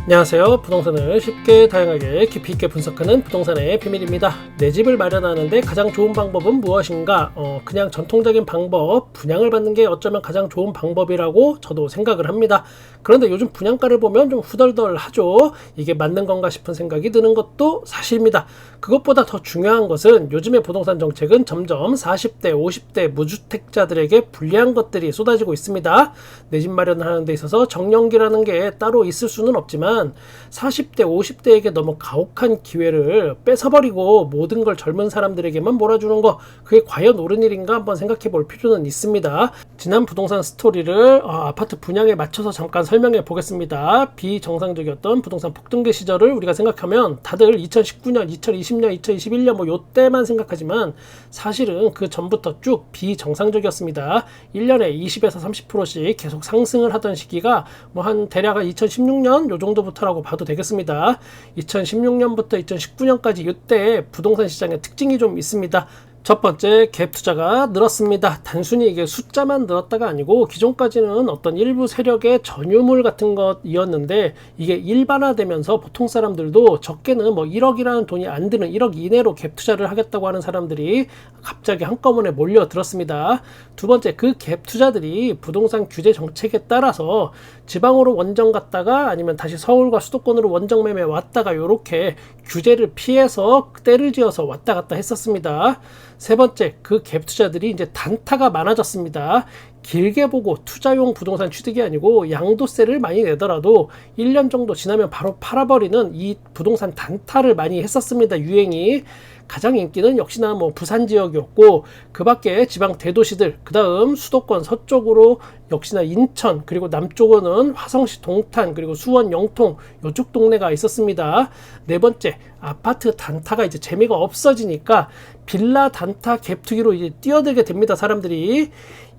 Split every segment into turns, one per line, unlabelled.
안녕하세요. 부동산을 쉽게 다양하게 깊이 있게 분석하는 부동산의 비밀입니다. 내 집을 마련하는데 가장 좋은 방법은 무엇인가? 그냥 전통적인 방법, 분양을 받는 게 어쩌면 가장 좋은 방법이라고 저도 생각을 합니다. 그런데 요즘 분양가를 보면 좀 후덜덜하죠. 이게 맞는 건가 싶은 생각이 드는 것도 사실입니다. 그것보다 더 중요한 것은 요즘의 부동산 정책은 점점 40대, 50대 무주택자들에게 불리한 것들이 쏟아지고 있습니다. 내 집 마련을 하는 데 있어서 정년기라는 게 따로 있을 수는 없지만 40대, 50대에게 너무 가혹한 기회를 뺏어버리고 모든 걸 젊은 사람들에게만 몰아주는 거, 그게 과연 옳은 일인가 한번 생각해 볼 필요는 있습니다. 지난 부동산 스토리를 아파트 분양에 맞춰서 잠깐 설명해 보겠습니다. 비정상적이었던 부동산 폭등기 시절을 우리가 생각하면 다들 2019년, 2020년, 2021년 뭐 요때만 생각하지만 사실은 그 전부터 쭉 비정상적이었습니다. 1년에 20에서 30%씩 계속 상승을 하던 시기가 뭐 한 대략 2016년 요 정도부터라고 봐도 되겠습니다. 2016년부터 2019년까지 이때 부동산 시장의 특징이 좀 있습니다. 첫 번째, 갭 투자가 늘었습니다. 단순히 이게 숫자만 늘었다가 아니고 기존까지는 어떤 일부 세력의 전유물 같은 것이었는데 이게 일반화되면서 보통 사람들도 적게는 뭐 1억이라는 돈이 안 드는 1억 이내로 갭 투자를 하겠다고 하는 사람들이 갑자기 한꺼번에 몰려들었습니다. 두 번째, 그 갭 투자들이 부동산 규제 정책에 따라서 지방으로 원정 갔다가 아니면 다시 서울과 수도권으로 원정 매매 왔다가 이렇게 규제를 피해서 때를 지어서 왔다 갔다 했었습니다. 세 번째, 그 갭 투자들이 이제 단타가 많아졌습니다. 길게 보고 투자용 부동산 취득이 아니고 양도세를 많이 내더라도 1년 정도 지나면 바로 팔아버리는 이 부동산 단타를 많이 했었습니다. 유행이. 가장 인기는 역시나 뭐 부산 지역이었고 그 밖에 지방 대도시들, 그 다음 수도권 서쪽으로 역시나 인천, 그리고 남쪽은 화성시 동탄, 그리고 수원 영통 이쪽 동네가 있었습니다. 네 번째, 아파트 단타가 이제 재미가 없어지니까 빌라 단타 갭 투기로 이제 뛰어들게 됩니다. 사람들이.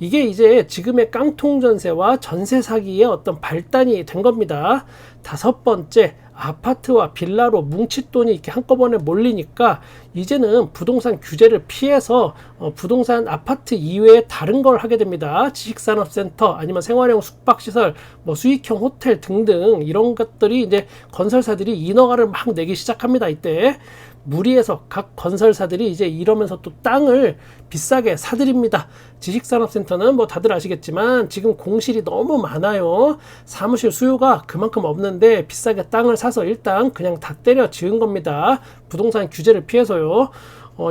이게 이제 지금의 깡통 전세와 전세 사기의 어떤 발단이 된 겁니다. 다섯 번째, 아파트와 빌라로 뭉칫돈이 이렇게 한꺼번에 몰리니까 이제는 부동산 규제를 피해서 부동산 아파트 이외에 다른 걸 하게 됩니다. 지식산업센터 아니면 생활형 숙박시설, 뭐 수익형 호텔 등등 이런 것들이 이제 건설사들이 인허가를 막 내기 시작합니다. 이때 무리해서 각 건설사들이 이제 이러면서 또 땅을 비싸게 사들입니다. 지식산업센터는 뭐 다들 아시겠지만 지금 공실이 너무 많아요. 사무실 수요가 그만큼 없는데 비싸게 땅을 사서 일단 그냥 다 때려 지은 겁니다. 부동산 규제를 피해서요.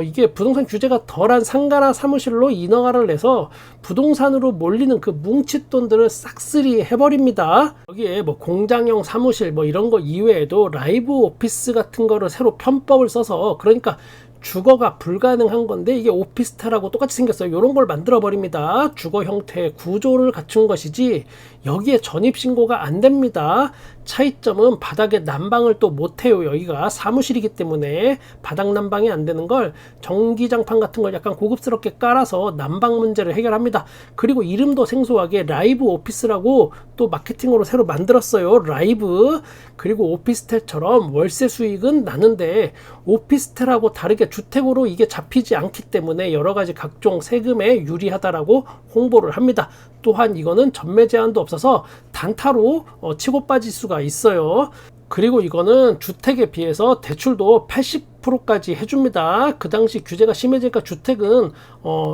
이게 부동산 규제가 덜한 상가나 사무실로 인허가를 내서 부동산으로 몰리는 그 뭉칫돈들을 싹쓸이 해버립니다. 여기에 뭐 공장형 사무실 뭐 이런 거 이외에도 라이브 오피스 같은 거를 새로 편법을 써서, 그러니까 주거가 불가능한 건데 이게 오피스텔하고 똑같이 생겼어요. 이런 걸 만들어 버립니다. 주거 형태의 구조를 갖춘 것이지 여기에 전입신고가 안 됩니다. 차이점은 바닥에 난방을 또 못해요. 여기가 사무실이기 때문에 바닥 난방이 안 되는 걸 전기장판 같은 걸 약간 고급스럽게 깔아서 난방 문제를 해결합니다. 그리고 이름도 생소하게 라이브 오피스라고 또 마케팅으로 새로 만들었어요. 라이브. 그리고 오피스텔처럼 월세 수익은 나는데 오피스텔하고 다르게 주택으로 이게 잡히지 않기 때문에 여러 가지 각종 세금에 유리하다라고 홍보를 합니다. 또한 이거는 전매 제한도 없어서 단타로 치고 빠질 수가 있어요. 그리고 이거는 주택에 비해서 대출도 80%까지 해줍니다. 그 당시 규제가 심해지니까 주택은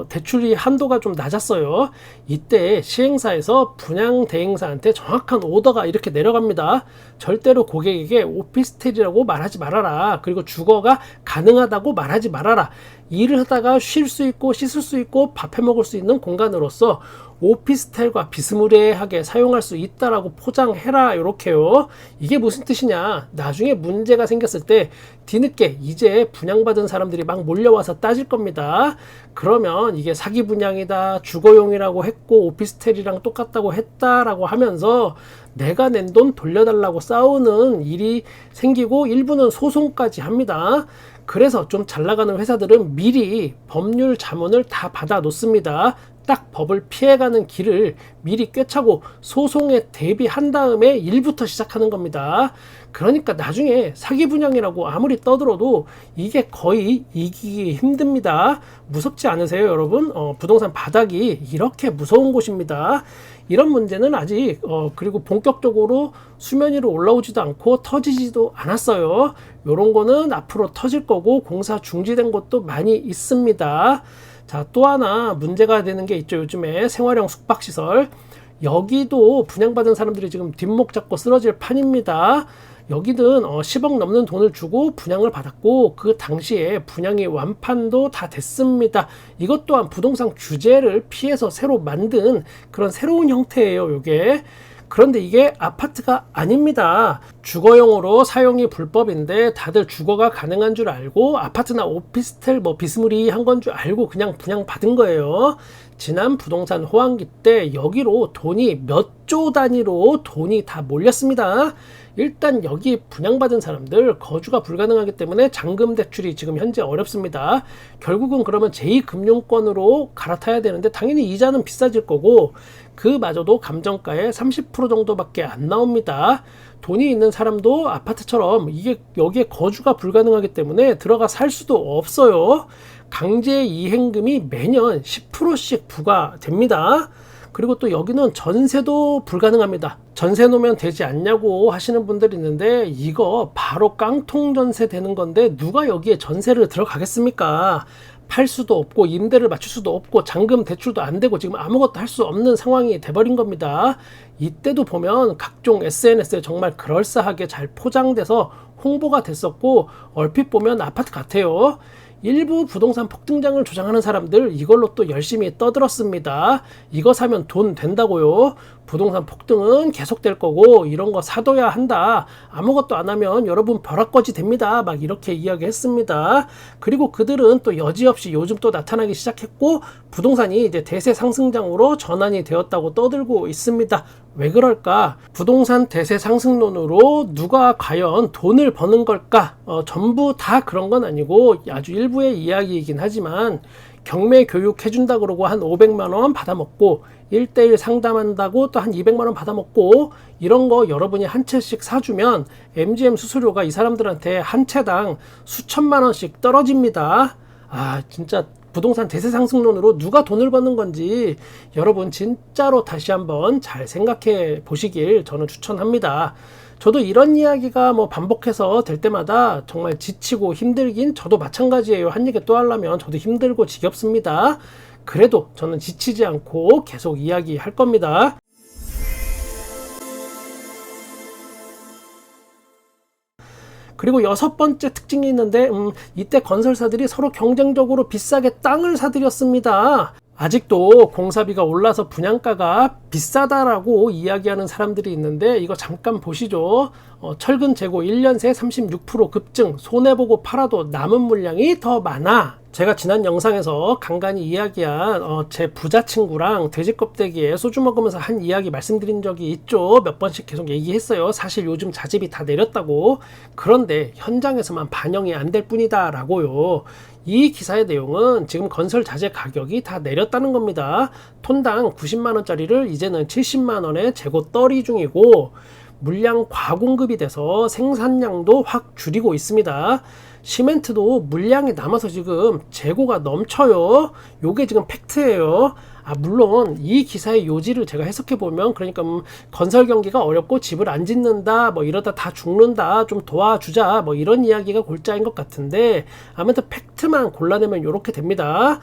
대출이 한도가 좀 낮았어요. 이때 시행사에서 분양 대행사한테 정확한 오더가 이렇게 내려갑니다. 절대로 고객에게 오피스텔이라고 말하지 말아라. 그리고 주거가 가능하다고 말하지 말아라. 일을 하다가 쉴 수 있고 씻을 수 있고 밥해 먹을 수 있는 공간으로서 오피스텔과 비스무리하게 사용할 수 있다라고 포장해라. 이렇게요. 이게 무슨 뜻이냐? 나중에 문제가 생겼을 때 뒤늦게 이제 분양받은 사람들이 막 몰려와서 따질 겁니다. 그러면 이게 사기 분양이다, 주거용이라고 했고 오피스텔이랑 똑같다고 했다라고 하면서 내가 낸 돈 돌려달라고 싸우는 일이 생기고 일부는 소송까지 합니다. 그래서 좀 잘 나가는 회사들은 미리 법률 자문을 다 받아 놓습니다. 딱 법을 피해가는 길을 미리 꿰차고 소송에 대비한 다음에 일부터 시작하는 겁니다. 그러니까 나중에 사기 분양이라고 아무리 떠들어도 이게 거의 이기기 힘듭니다. 무섭지 않으세요, 여러분? 부동산 바닥이 이렇게 무서운 곳입니다. 이런 문제는 아직 그리고 본격적으로 수면 위로 올라오지도 않고 터지지도 않았어요. 이런 거는 앞으로 터질 거고 공사 중지된 곳도 많이 있습니다. 자, 또 하나 문제가 되는 게 있죠. 요즘에 생활형 숙박시설. 여기도 분양받은 사람들이 지금 뒷목 잡고 쓰러질 판입니다. 여기는 10억 넘는 돈을 주고 분양을 받았고 그 당시에 분양이 완판도 다 됐습니다. 이것 또한 부동산 규제를 피해서 새로 만든 그런 새로운 형태예요, 요게. 그런데 이게 아파트가 아닙니다. 주거용으로 사용이 불법인데 다들 주거가 가능한 줄 알고 아파트나 오피스텔 비스무리한 건 줄 알고 그냥 분양받은 거예요. 지난 부동산 호황기 때 여기로 돈이 몇 조 단위로 돈이 다 몰렸습니다. 일단 여기 분양받은 사람들 거주가 불가능하기 때문에 잔금 대출이 지금 현재 어렵습니다. 결국은 그러면 제2금융권으로 갈아타야 되는데 당연히 이자는 비싸질 거고 그마저도 감정가의 30% 정도밖에 안 나옵니다. 돈이 있는 사람도 아파트처럼 이게 여기에 거주가 불가능하기 때문에 들어가 살 수도 없어요. 강제 이행금이 매년 10%씩 부과됩니다. 그리고 또 여기는 전세도 불가능합니다. 전세 놓으면 되지 않냐고 하시는 분들이 있는데 이거 바로 깡통 전세 되는 건데 누가 여기에 전세를 들어가겠습니까? 팔 수도 없고 임대를 맞출 수도 없고 잔금 대출도 안 되고 지금 아무것도 할 수 없는 상황이 돼버린 겁니다. 이때도 보면 각종 SNS에 정말 그럴싸하게 잘 포장돼서 홍보가 됐었고 얼핏 보면 아파트 같아요. 일부 부동산 폭등장을 조장하는 사람들 이걸로 또 열심히 떠들었습니다. 이거 사면 돈 된다고요. 부동산 폭등은 계속될 거고 이런 거 사둬야 한다. 아무것도 안 하면 여러분 벼락거지 됩니다. 막 이렇게 이야기했습니다. 그리고 그들은 또 여지없이 요즘 또 나타나기 시작했고 부동산이 이제 대세 상승장으로 전환이 되었다고 떠들고 있습니다. 왜 그럴까? 부동산 대세 상승론으로 누가 과연 돈을 버는 걸까? 전부 다 그런 건 아니고 아주 일부의 이야기이긴 하지만 경매 교육 해준다 그러고 한 500만 원 받아먹고 1대1 상담한다고 또 한 200만 원 받아먹고 이런 거 여러분이 한 채씩 사주면 MGM 수수료가 이 사람들한테 한 채당 수천만 원씩 떨어집니다. 아 진짜 부동산 대세 상승론으로 누가 돈을 버는 건지 여러분 진짜로 다시 한번 잘 생각해 보시길 저는 추천합니다. 저도 이런 이야기가 반복해서 될 때마다 정말 지치고 힘들긴 저도 마찬가지예요. 한 얘기 또 하려면 저도 힘들고 지겹습니다. 그래도 저는 지치지 않고 계속 이야기할 겁니다. 그리고 6번째 특징이 있는데 이때 건설사들이 서로 경쟁적으로 비싸게 땅을 사들였습니다. 아직도 공사비가 올라서 분양가가 비싸다라고 이야기하는 사람들이 있는데 이거 잠깐 보시죠. 철근 재고 1년 새 36% 급증, 손해보고 팔아도 남은 물량이 더 많아. 제가 지난 영상에서 간간히 이야기한 제 부자친구랑 돼지 껍데기에 소주 먹으면서 한 이야기 말씀드린 적이 있죠. 몇 번씩 계속 얘기했어요. 사실 요즘 자집이 다 내렸다고. 그런데 현장에서만 반영이 안 될 뿐이다 라고요. 이 기사의 내용은 지금 건설 자재 가격이 다 내렸다는 겁니다. 톤당 90만원짜리를 이제는 70만원에 재고 떨이 중이고 물량 과공급이 돼서 생산량도 확 줄이고 있습니다. 시멘트도 물량이 남아서 지금 재고가 넘쳐요. 요게 지금 팩트예요. 물론 이 기사의 요지를 제가 해석해보면 그러니까 건설 경기가 어렵고 집을 안 짓는다 이러다 다 죽는다 좀 도와주자 이런 이야기가 골자인 것 같은데 아무튼 팩트만 골라내면 이렇게 됩니다.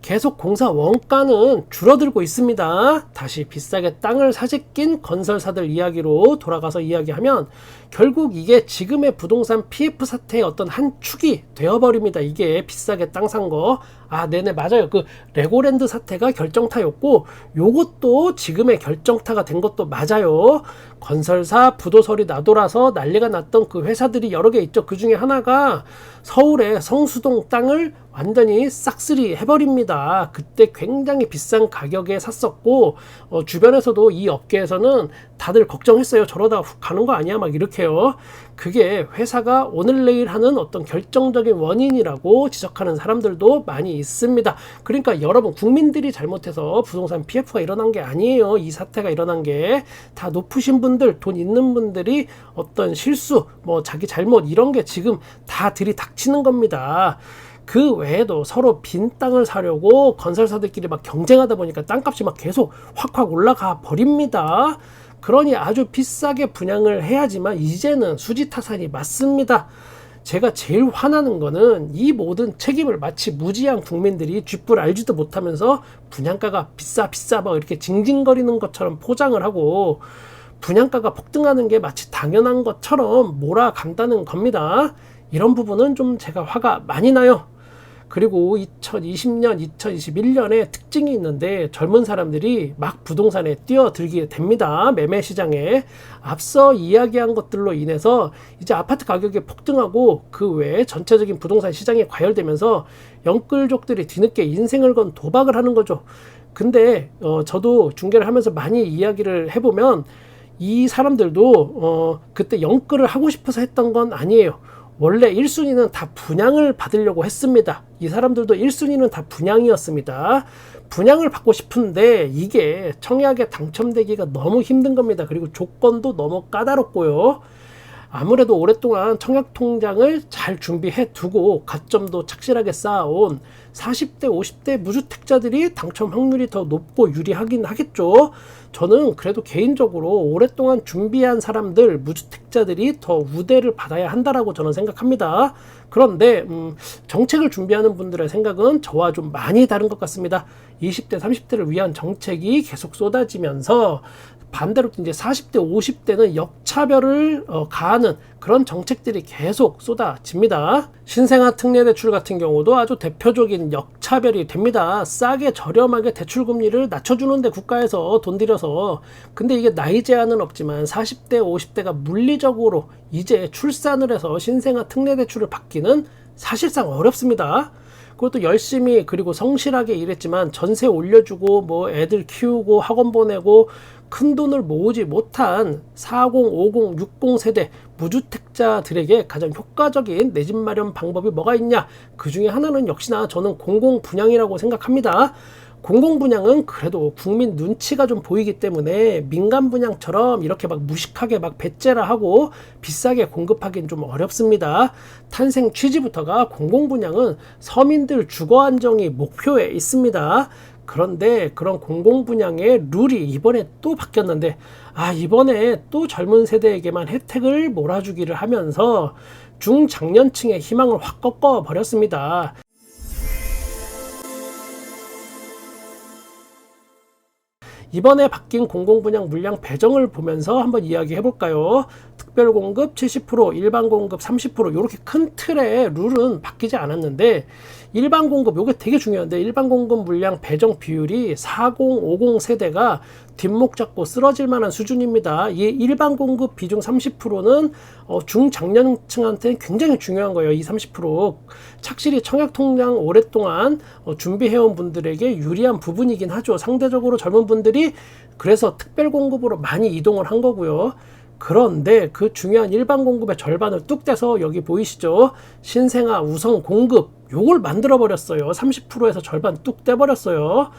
계속 공사 원가는 줄어들고 있습니다. 다시 비싸게 땅을 사재낀 건설사들 이야기로 돌아가서 이야기하면 결국 이게 지금의 부동산 PF 사태의 어떤 한 축이 되어버립니다. 이게 비싸게 땅 산 거. 네네 맞아요. 그 레고랜드 사태가 결정타였고 요것도 지금의 결정타가 된 것도 맞아요. 건설사 부도설이 나돌아서 난리가 났던 그 회사들이 여러 개 있죠. 그 중에 하나가 서울의 성수동 땅을 완전히 싹쓸이 해버립니다. 그때 굉장히 비싼 가격에 샀었고 주변에서도 이 업계에서는 다들 걱정했어요. 저러다 훅 가는 거 아니야? 막 이렇게요. 그게 회사가 오늘 내일 하는 어떤 결정적인 원인이라고 지적하는 사람들도 많이 있습니다. 그러니까 여러분, 국민들이 잘못해서 부동산 PF가 일어난 게 아니에요. 이 사태가 일어난 게 다 높으신 분들, 돈 있는 분들이 어떤 실수, 뭐 자기 잘못 이런 게 지금 다 들이닥치는 겁니다. 그 외에도 서로 빈 땅을 사려고 건설사들끼리 막 경쟁하다 보니까 땅값이 막 계속 확확 올라가 버립니다. 그러니 아주 비싸게 분양을 해야지만 이제는 수지타산이 맞습니다. 제가 제일 화나는 거는 이 모든 책임을 마치 무지한 국민들이 쥐뿔 알지도 못하면서 분양가가 비싸 막 이렇게 징징거리는 것처럼 포장을 하고 분양가가 폭등하는 게 마치 당연한 것처럼 몰아간다는 겁니다. 이런 부분은 좀 제가 화가 많이 나요. 그리고 2020년, 2021년에 특징이 있는데 젊은 사람들이 막 부동산에 뛰어들게 됩니다. 매매 시장에. 앞서 이야기한 것들로 인해서 이제 아파트 가격이 폭등하고 그 외에 전체적인 부동산 시장이 과열되면서 영끌족들이 뒤늦게 인생을 건 도박을 하는 거죠. 근데 저도 중개를 하면서 많이 이야기를 해보면 이 사람들도 그때 영끌을 하고 싶어서 했던 건 아니에요. 원래 1순위는 다 분양을 받으려고 했습니다. 이 사람들도 1순위는 다 분양이었습니다. 분양을 받고 싶은데 이게 청약에 당첨되기가 너무 힘든 겁니다. 그리고 조건도 너무 까다롭고요. 아무래도 오랫동안 청약통장을 잘 준비해 두고 가점도 착실하게 쌓아온 40대 50대 무주택자들이 당첨 확률이 더 높고 유리하긴 하겠죠. 저는 그래도 개인적으로 오랫동안 준비한 사람들, 무주택자들이 더 우대를 받아야 한다라고 저는 생각합니다. 그런데 정책을 준비하는 분들의 생각은 저와 좀 많이 다른 것 같습니다. 20대 30대를 위한 정책이 계속 쏟아지면서 반대로 이제 40대 50대는 역차별을 가하는 그런 정책들이 계속 쏟아집니다. 신생아 특례 대출 같은 경우도 아주 대표적인 역차별이 됩니다. 싸게 저렴하게 대출 금리를 낮춰주는데 국가에서 돈 들여서. 근데 이게 나이 제한은 없지만 40대 50대가 물리적으로 이제 출산을 해서 신생아 특례 대출을 받기는 사실상 어렵습니다. 그것도 열심히 그리고 성실하게 일했지만 전세 올려주고 뭐 애들 키우고 학원 보내고 큰 돈을 모으지 못한 40, 50, 60 세대 무주택자들에게 가장 효과적인 내 집 마련 방법이 뭐가 있냐? 그 중에 하나는 역시나 저는 공공분양이라고 생각합니다. 공공분양은 그래도 국민 눈치가 좀 보이기 때문에 민간분양처럼 이렇게 막 무식하게 막 배째라 하고 비싸게 공급하기는 좀 어렵습니다. 탄생 취지부터가 공공분양은 서민들 주거 안정이 목표에 있습니다. 그런데 그런 공공분양의 룰이 이번에 또 바뀌었는데 이번에 또 젊은 세대에게만 혜택을 몰아주기를 하면서 중장년층의 희망을 확 꺾어버렸습니다. 이번에 바뀐 공공분양 물량 배정을 보면서 한번 이야기해 볼까요? 특별공급 70%, 일반공급 30% 이렇게 큰 틀의 룰은 바뀌지 않았는데 일반공급, 이게 되게 중요한데 일반공급 물량 배정 비율이 40, 50 세대가 뒷목 잡고 쓰러질 만한 수준입니다. 이 일반공급 비중 30%는 중장년층한테는 굉장히 중요한 거예요. 이 30% 착실히 청약통장 오랫동안 준비해온 분들에게 유리한 부분이긴 하죠. 상대적으로 젊은 분들이 그래서 특별공급으로 많이 이동을 한 거고요. 그런데 그 중요한 일반 공급의 절반을 뚝 떼서 여기 보이시죠? 신생아 우선 공급 요걸 만들어 버렸어요. 30%에서 절반 뚝 떼버렸어요.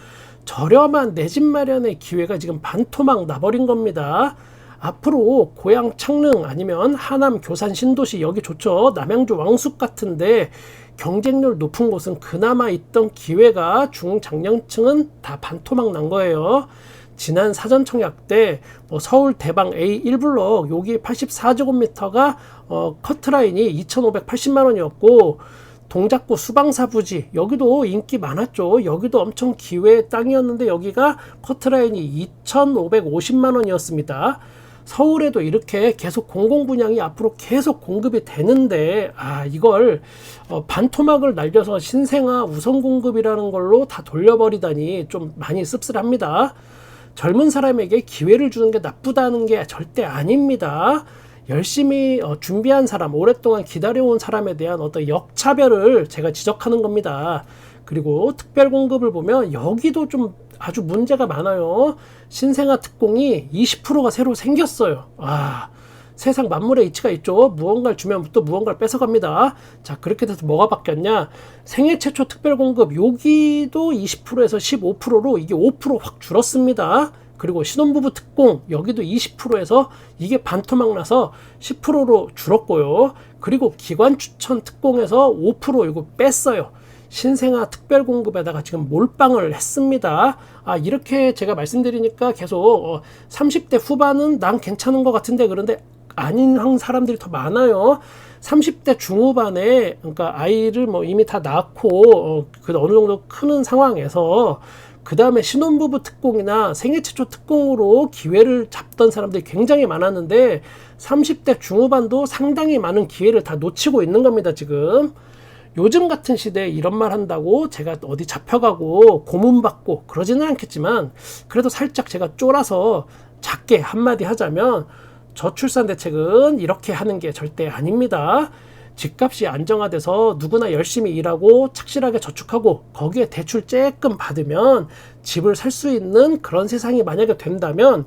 저렴한 내 집 마련의 기회가 지금 반토막 나버린 겁니다. 앞으로 고양 창릉 아니면 하남 교산 신도시 여기 좋죠. 남양주 왕숙 같은데 경쟁률 높은 곳은 그나마 있던 기회가 중장년층은 다 반토막 난 거예요. 지난 사전청약 때 서울 대방 A 1블럭 여기 84제곱미터가 커트라인이 2,580만 원이었고 동작구 수방사 부지 여기도 인기 많았죠. 여기도 엄청 기회의 땅이었는데 여기가 커트라인이 2,550만 원이었습니다. 서울에도 이렇게 계속 공공분양이 앞으로 계속 공급이 되는데 이걸 반토막을 날려서 신생아 우선공급이라는 걸로 다 돌려버리다니 좀 많이 씁쓸합니다. 젊은 사람에게 기회를 주는 게 나쁘다는 게 절대 아닙니다. 열심히 준비한 사람, 오랫동안 기다려온 사람에 대한 어떤 역차별을 제가 지적하는 겁니다. 그리고 특별공급을 보면 여기도 좀 아주 문제가 많아요. 신생아 특공이 20%가 새로 생겼어요. 세상 만물의 이치가 있죠. 무언가를 주면 또 무언가를 뺏어갑니다. 자, 그렇게 돼서 뭐가 바뀌었냐? 생애 최초 특별공급 여기도 20%에서 15%로 이게 5% 확 줄었습니다. 그리고 신혼부부 특공 여기도 20%에서 이게 반토막 나서 10%로 줄었고요. 그리고 기관 추천 특공에서 5% 이거 뺐어요. 신생아 특별공급에다가 지금 몰빵을 했습니다. 이렇게 제가 말씀드리니까 계속 30대 후반은 난 괜찮은 것 같은데 그런데 아닌 사람들이 더 많아요. 30대 중후반에 그러니까 아이를 뭐 이미 다 낳고 어느 정도 크는 상황에서 그 다음에 신혼부부 특공이나 생애 최초 특공으로 기회를 잡던 사람들이 굉장히 많았는데 30대 중후반도 상당히 많은 기회를 다 놓치고 있는 겁니다. 지금 요즘 같은 시대에 이런 말 한다고 제가 어디 잡혀가고 고문받고 그러지는 않겠지만 그래도 살짝 제가 쫄아서 작게 한마디 하자면 저출산 대책은 이렇게 하는 게 절대 아닙니다. 집값이 안정화돼서 누구나 열심히 일하고 착실하게 저축하고 거기에 대출 조금 받으면 집을 살 수 있는 그런 세상이 만약에 된다면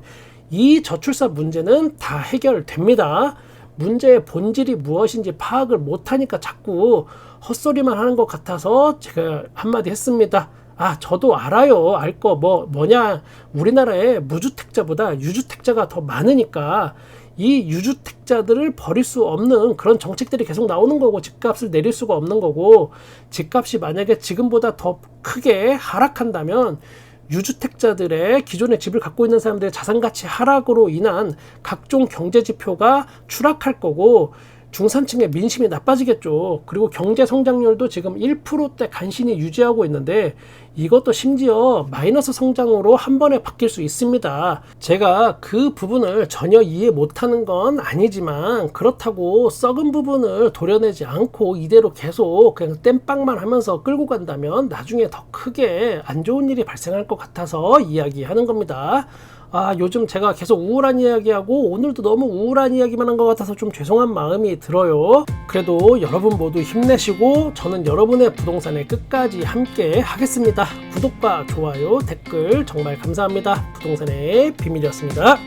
이 저출산 문제는 다 해결됩니다. 문제의 본질이 무엇인지 파악을 못하니까 자꾸 헛소리만 하는 것 같아서 제가 한마디 했습니다. 저도 알아요. 알 거 뭐냐. 우리나라에 무주택자보다 유주택자가 더 많으니까 이 유주택자들을 버릴 수 없는 그런 정책들이 계속 나오는 거고 집값을 내릴 수가 없는 거고 집값이 만약에 지금보다 더 크게 하락한다면 유주택자들의 기존의 집을 갖고 있는 사람들의 자산가치 하락으로 인한 각종 경제지표가 추락할 거고 중산층의 민심이 나빠지겠죠. 그리고 경제 성장률도 지금 1%대 간신히 유지하고 있는데 이것도 심지어 마이너스 성장으로 한 번에 바뀔 수 있습니다. 제가 그 부분을 전혀 이해 못하는 건 아니지만 그렇다고 썩은 부분을 도려내지 않고 이대로 계속 그냥 땜빵만 하면서 끌고 간다면 나중에 더 크게 안 좋은 일이 발생할 것 같아서 이야기하는 겁니다. 요즘 제가 계속 우울한 이야기하고 오늘도 너무 우울한 이야기만 한 것 같아서 좀 죄송한 마음이 들어요. 그래도 여러분 모두 힘내시고 저는 여러분의 부동산에 끝까지 함께 하겠습니다. 구독과 좋아요, 댓글 정말 감사합니다. 부동산의 비밀이었습니다.